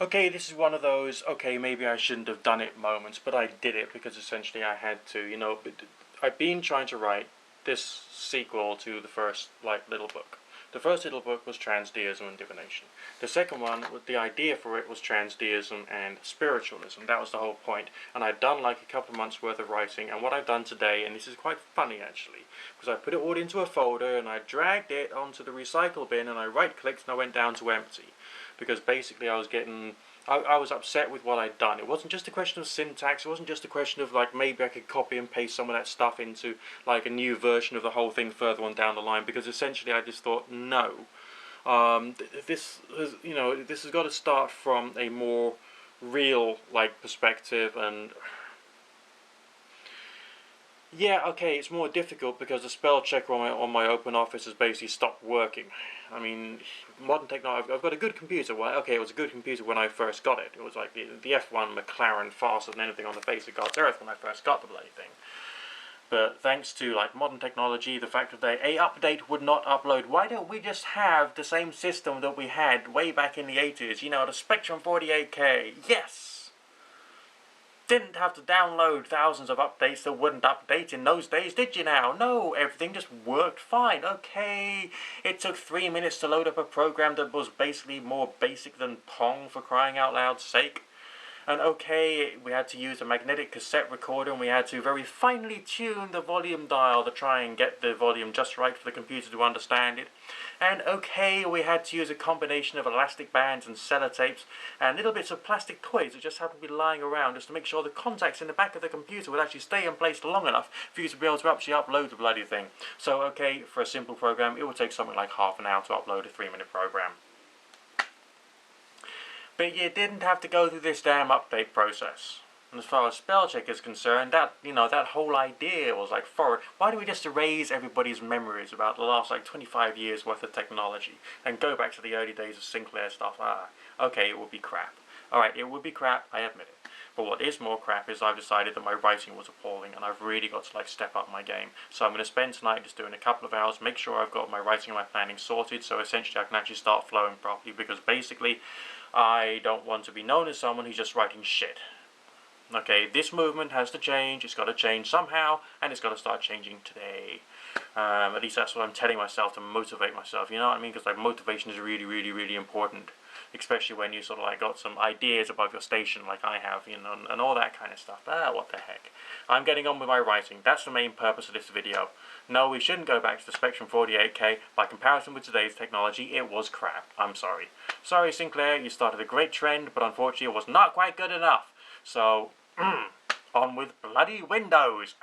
Okay, this is one of those, okay, maybe I shouldn't have done it moments, but I did it because essentially I had to, you know. I've been trying to write this sequel to the first, little book. The first little book was transdeism and divination. The second one, the idea for it was transdeism and spiritualism. That was the whole point. And I'd done like a couple of months worth of writing, and what I've done today, and this is quite funny actually, because I put it all into a folder and I dragged it onto the recycle bin and I right-clicked and I went down to empty. Because basically I was upset with what I'd done. It wasn't just a question of syntax, it wasn't just a question of maybe I could copy and paste some of that stuff into a new version of the whole thing further on down the line, because essentially I just thought, no. This has got to start from a more real perspective, and yeah, okay, it's more difficult because the spell checker on my OpenOffice has basically stopped working. I mean, modern technology, I've got a good computer. Well, okay, it was a good computer when I first got it. It was like the F1 McLaren, faster than anything on the face of God's earth when I first got the bloody thing. But thanks to modern technology, the fact that a update would not upload. Why don't we just have the same system that we had way back in the 80s? You know, the Spectrum 48K. Yes! Didn't have to download thousands of updates that wouldn't update in those days, did you now? No, everything just worked fine. Okay, it took 3 minutes to load up a program that was basically more basic than Pong, for crying out loud's sake. And okay, we had to use a magnetic cassette recorder, and we had to very finely tune the volume dial to try and get the volume just right for the computer to understand it. And okay, we had to use a combination of elastic bands and sellotapes and little bits of plastic toys that just happened to be lying around just to make sure the contacts in the back of the computer would actually stay in place long enough for you to be able to actually upload the bloody thing. So okay, for a simple program, it would take something like half an hour to upload a 3-minute program. But you didn't have to go through this damn update process. And as far as spell check is concerned, that whole idea was forward. Why don't we just erase everybody's memories about the last 25 years worth of technology and go back to the early days of Sinclair stuff? Okay, it would be crap. Alright, it would be crap, I admit it. But what is more crap is I've decided that my writing was appalling and I've really got to step up my game. So I'm going to spend tonight just doing a couple of hours, make sure I've got my writing and my planning sorted, so essentially I can actually start flowing properly, because basically I don't want to be known as someone who's just writing shit. Okay, this movement has to change, it's got to change somehow, and it's got to start changing today. At least that's what I'm telling myself to motivate myself, you know what I mean? Because motivation is really, really, really important. Especially when you got some ideas above your station like I have, you know, and all that kind of stuff. What the heck. I'm getting on with my writing. That's the main purpose of this video. No, we shouldn't go back to the Spectrum 48K. By comparison with today's technology, it was crap. I'm sorry. Sorry, Sinclair, you started a great trend, but unfortunately it was not quite good enough. So, on with bloody Windows.